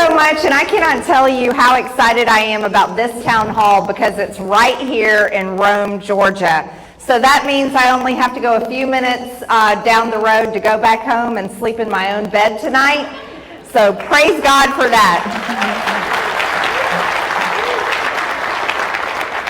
so much, and I cannot tell you how excited I am about this town hall because it's right here in Rome, Georgia. So that means I only have to go a few minutes down the road to go back home and sleep in my own bed tonight. So praise God for that.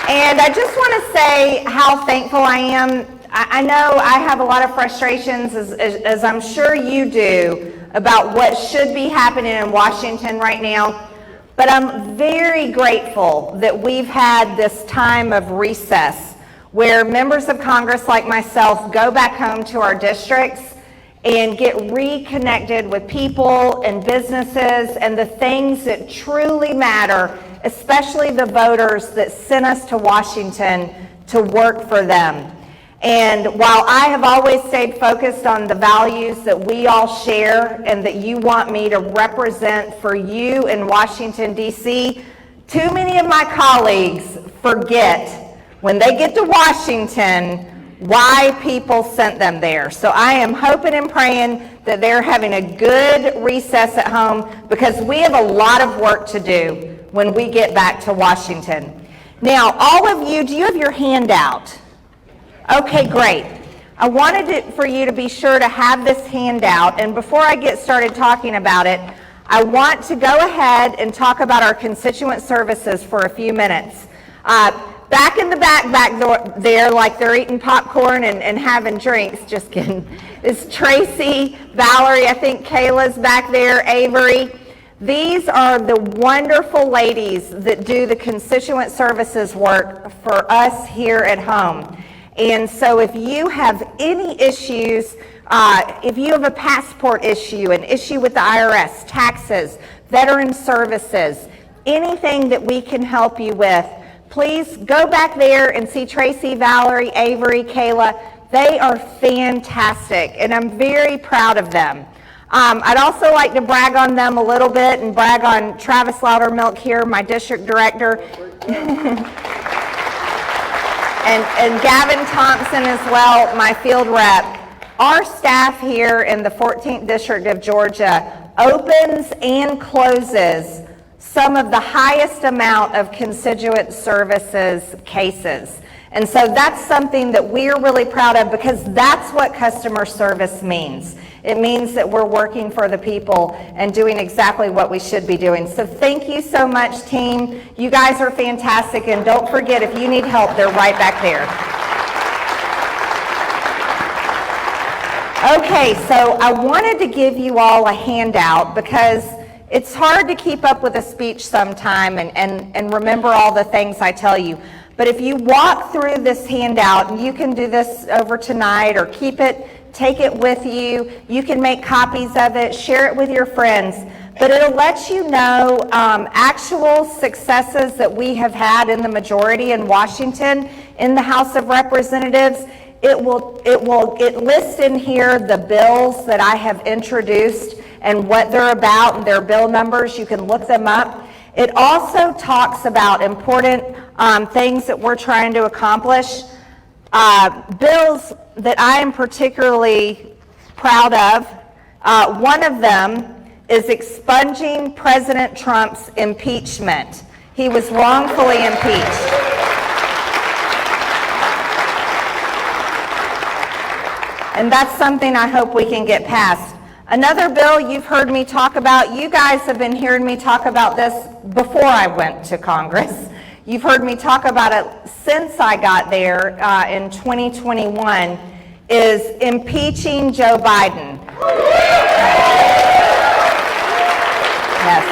And I just want to say how thankful I am. I know I have a lot of frustrations, as I'm sure you do, about what should be happening in Washington right now. But I'm very grateful that we've had this time of recess where members of Congress like myself go back home to our districts and get reconnected with people and businesses and the things that truly matter, especially the voters that sent us to Washington to work for them. And while I have always stayed focused on the values that we all share and that you want me to represent for you in Washington, D.C., too many of my colleagues forget when they get to Washington why people sent them there. So I am hoping and praying that they're having a good recess at home because we have a lot of work to do when we get back to Washington. Now, all of you, do you have your handout? Okay, great. I wanted for you to be sure to have this handout, and before I get started talking about it, I want to go ahead and talk about our constituent services for a few minutes. Back in the back there, like they're eating popcorn and having drinks, just kidding, is Tracy, Valerie, I think Kayla's back there, Avery. These are the wonderful ladies that do the constituent services work for us here at home. And so if you have any issues, if you have a passport issue, an issue with the IRS, taxes, veteran services, anything that we can help you with, please go back there and see Tracy, Valerie, Avery, Kayla. They are fantastic, and I'm very proud of them. I'd also like to brag on them a little bit and brag on Travis Loudermilk here, my district director. And Gavin Thompson as well, my field rep. Our staff here in the 14th District of Georgia opens and closes some of the highest amount of constituent services cases. And so that's something that we're really proud of because that's what customer service means. It means that we're working for the people and doing exactly what we should be doing. So thank you so much, team. You guys are fantastic, and don't forget, if you need help, they're right back there. Okay, so I wanted to give you all a handout because it's hard to keep up with a speech sometime and remember all the things I tell you. But if you walk through this handout, and you can do this over tonight or keep it, take it with you. You can make copies of it, share it with your friends. But it'll let you know actual successes that we have had in the majority in Washington in the House of Representatives. It lists in here the bills that I have introduced and what they're about and their bill numbers. You can look them up. It also talks about important things that we're trying to accomplish. Bills that I am particularly proud of. One of them is expunging President Trump's impeachment. He was wrongfully impeached. And that's something I hope we can get passed. Another bill you've heard me talk about, you guys have been hearing me talk about this before I went to Congress. You've heard me talk about it since I got there in 2021, is impeaching Joe Biden. Yes.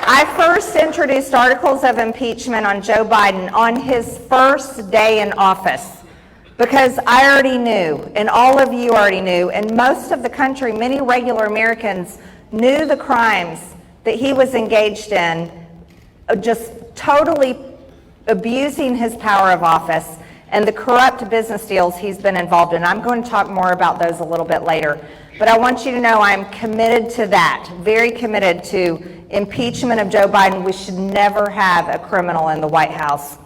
I first introduced articles of impeachment on Joe Biden on his first day in office because I already knew, and all of you already knew, and most of the country, many regular Americans knew the crimes that he was engaged in, just totally abusing his power of office and the corrupt business deals he's been involved in. I'm going to talk more about those a little bit later. But I want you to know I'm committed to that, very committed to impeachment of Joe Biden. We should never have a criminal in the White House.